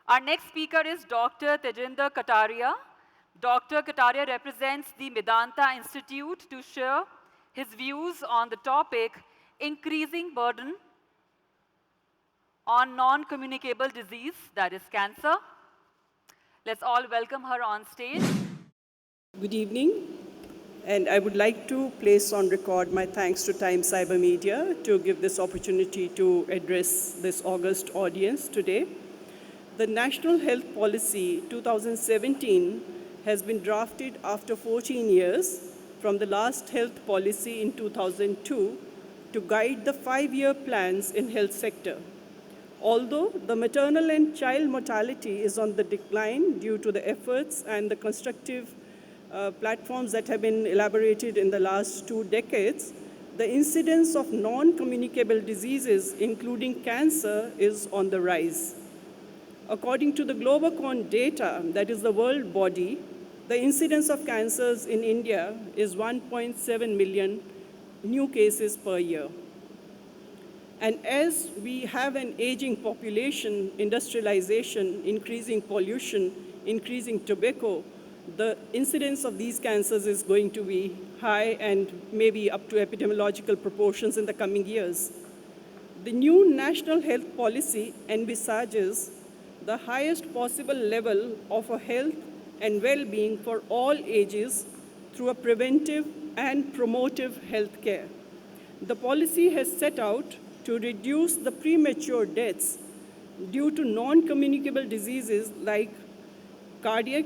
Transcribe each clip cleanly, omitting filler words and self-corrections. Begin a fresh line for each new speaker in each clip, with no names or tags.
Our next speaker is Dr. Tejinder Kataria. Dr. Kataria represents the Medanta Institute to share his views on the topic increasing burden on non-communicable disease, that is cancer. Let's all welcome her on stage.
Good evening, and I would like to place on record my thanks to Times Cyber Media to give this opportunity to address this august audience today. The National Health Policy 2017 has been drafted after 14 years from the last health policy in 2002 to guide the 5-year plans in health sector. Although the maternal and child mortality is on the decline due to the efforts and the constructive platforms that have been elaborated in the last 2 decades, the incidence of non-communicable diseases, including cancer, is on the rise. According to the Globocon data, that is the world body, the incidence of cancers in India is 1.7 million new cases per year. And as we have an aging population, industrialization, increasing pollution, increasing tobacco, the incidence of these cancers is going to be high and maybe up to epidemiological proportions in the coming years. The new national health policy envisages the highest possible level of a health and well-being for all ages through a preventive and promotive health care. The policy has set out to reduce the premature deaths due to non-communicable diseases like cardiac,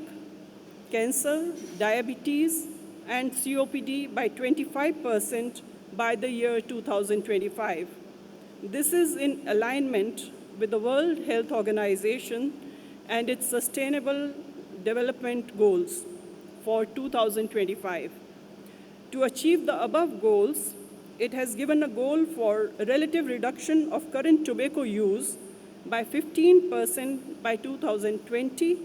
cancer, diabetes, and COPD by 25% by the year 2025. This is in alignment with the World Health Organization and its Sustainable Development Goals for 2025. To achieve the above goals, it has given a goal for a relative reduction of current tobacco use by 15% by 2020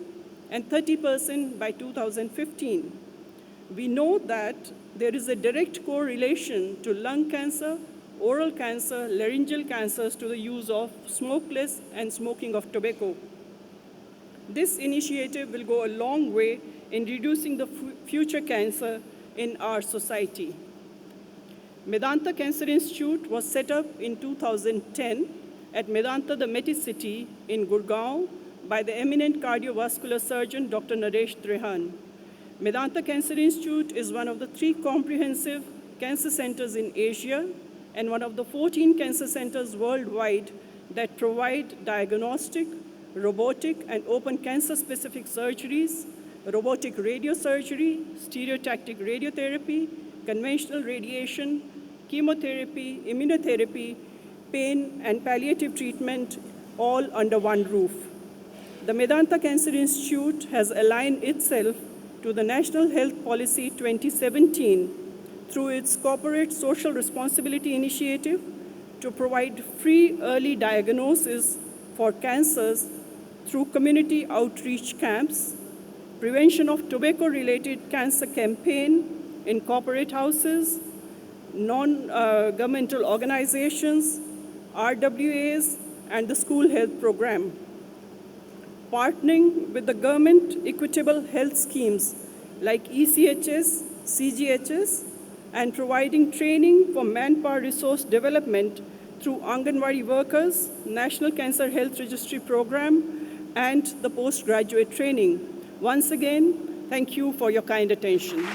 and 30% by 2015. We know that there is a direct correlation to lung cancer, oral cancer, laryngeal cancers to the use of smokeless and smoking of tobacco. This initiative will go a long way in reducing the future cancer in our society. Medanta Cancer Institute was set up in 2010 at Medanta, the Medicity in Gurgaon by the eminent cardiovascular surgeon, Dr. Naresh Trehan. Medanta Cancer Institute is one of the 3 comprehensive cancer centers in Asia and one of the 14 cancer centers worldwide that provide diagnostic, robotic, and open cancer-specific surgeries, robotic radiosurgery, stereotactic radiotherapy, conventional radiation, chemotherapy, immunotherapy, pain, and palliative treatment, all under one roof. The Medanta Cancer Institute has aligned itself to the National Health Policy 2017 through its Corporate Social Responsibility Initiative to provide free early diagnosis for cancers through community outreach camps, prevention of tobacco-related cancer campaign in corporate houses, non-governmental organizations, RWAs, and the school health program. Partnering with the government equitable health schemes like ECHS, CGHS, and providing training for manpower resource development through Anganwadi workers, National Cancer Health Registry Program, and the postgraduate training. Once again, thank you for your kind attention.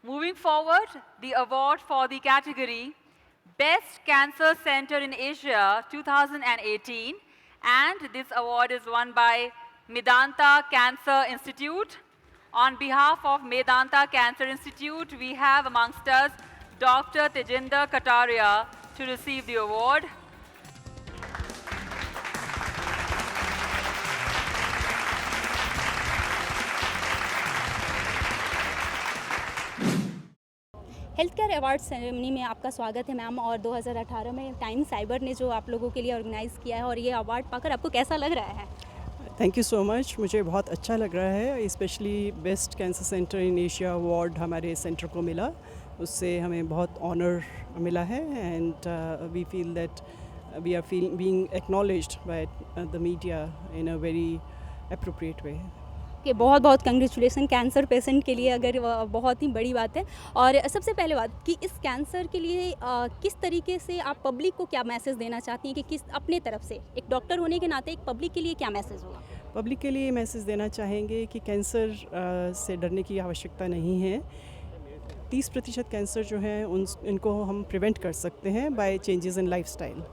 Moving forward, the award for the category Best Cancer Center in Asia 2018, and this award is won by Medanta Cancer Institute. On behalf of Medanta Cancer Institute, we have amongst us Dr. Tejinder Kataria to receive the award.
Health care award ceremony में आपका स्वागत है ma'am. और 2018 में time cyber ने जो आप लोगों के लिए ऑर्गेनाइज़ किया है और ये अवार्ड पाकर आपको कैसा लग रहा है?
थैंक यू सो मच, मुझे बहुत अच्छा लग रहा है। Specially best cancer center in Asia award हमारे सेंटर को मिला, उससे हमें बहुत ऑनर मिला है। And we feel that we are being acknowledged by the media in a very appropriate way.
कि बहुत बहुत कंग्रेचुलेसन कैंसर पेशेंट के लिए, अगर बहुत ही बड़ी बात है। और सबसे पहले बात कि इस कैंसर के लिए किस तरीके से आप पब्लिक को क्या मैसेज देना चाहती हैं कि किस अपने तरफ से एक डॉक्टर होने के नाते एक पब्लिक के लिए क्या मैसेज होगा?
पब्लिक के लिए मैसेज देना चाहेंगे कि कैंसर से डरने की आवश्यकता नहीं है। 30% कैंसर जो हैं इनको हम प्रिवेंट कर सकते हैं बाय चेंजेस इन लाइफस्टाइल।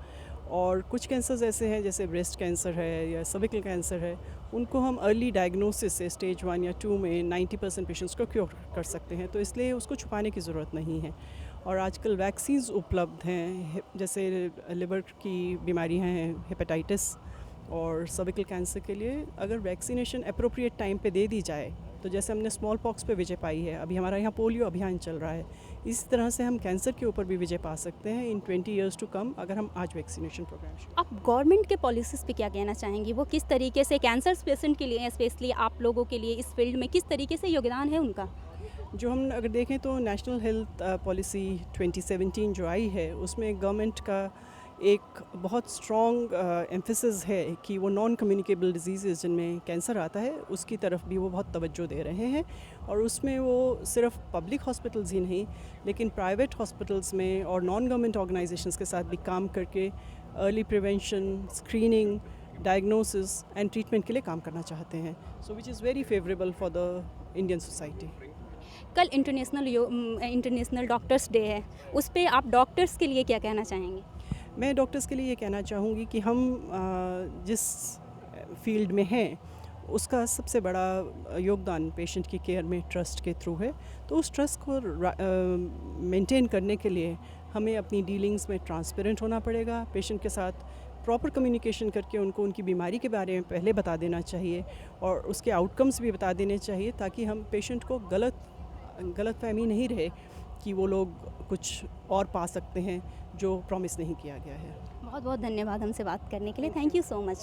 और कुछ कैंसर्स ऐसे हैं जैसे ब्रेस्ट कैंसर है या सर्विकल कैंसर है, उनको हम अर्ली डायग्नोसिस से स्टेज 1 या 2 में 90% पेशेंट्स को क्योर कर सकते हैं, तो इसलिए उसको छुपाने की ज़रूरत नहीं है। और आजकल वैक्सीन्स उपलब्ध हैं, जैसे लिवर की बीमारियां हैं, हेपेटाइटिस और सर्विकल कैंसर के लिए अगर वैक्सीनेशन अप्रोप्रिएट टाइम पे दे दी जाए, तो जैसे हमने स्मॉल पॉक्स पे विजय पाई है, अभी हमारा यहाँ पोलियो अभियान चल रहा है, इसी तरह से हम कैंसर के ऊपर भी विजय पा सकते हैं इन 20 ईयर्स टू कम अगर हम आज वैक्सीनेशन प्रोग्राम शुरू।
आप गवर्नमेंट के पॉलिसीज़ पे क्या कहना चाहेंगी? वो किस तरीके से कैंसर पेशेंट के लिए, स्पेशली आप लोगों के लिए इस फील्ड में किस तरीके से योगदान है उनका?
जो हम अगर देखें तो नेशनल हेल्थ पॉलिसी 2017 जो आई है, उसमें गवर्नमेंट का एक बहुत स्ट्रॉन्ग एम्फेसिस है कि वो नॉन कम्युनिकेबल डिजीज़ जिनमें कैंसर आता है उसकी तरफ भी वो बहुत तवज्जो दे रहे हैं। और उसमें वो सिर्फ पब्लिक हॉस्पिटल्स ही नहीं, लेकिन प्राइवेट हॉस्पिटल्स में और नॉन गवर्नमेंट ऑर्गेनाइजेशंस के साथ भी काम करके early prevention, screening, diagnosis and treatment के लिए काम करना चाहते हैं। So which is very favourable for the Indian society.
कल इंटरनेशनल डॉक्टर्स डे है, उस पर आप डॉक्टर्स के लिए क्या कहना चाहेंगे?
मैं डॉक्टर्स के लिए ये कहना चाहूँगी कि हम जिस फील्ड में हैं उसका सबसे बड़ा योगदान पेशेंट की केयर में ट्रस्ट के थ्रू है। तो उस ट्रस्ट को मेंटेन करने के लिए हमें अपनी डीलिंग्स में ट्रांसपेरेंट होना पड़ेगा, पेशेंट के साथ प्रॉपर कम्युनिकेशन करके उनको उनकी बीमारी के बारे में पहले बता देना चाहिए और उसके आउटकम्स भी बता देने चाहिए, ताकि हम पेशेंट को गलतफहमी नहीं रहे कि वो लोग कुछ और पा सकते हैं जो प्रॉमिस नहीं किया गया है।
बहुत बहुत धन्यवाद हमसे बात करने के लिए। Thank you so much.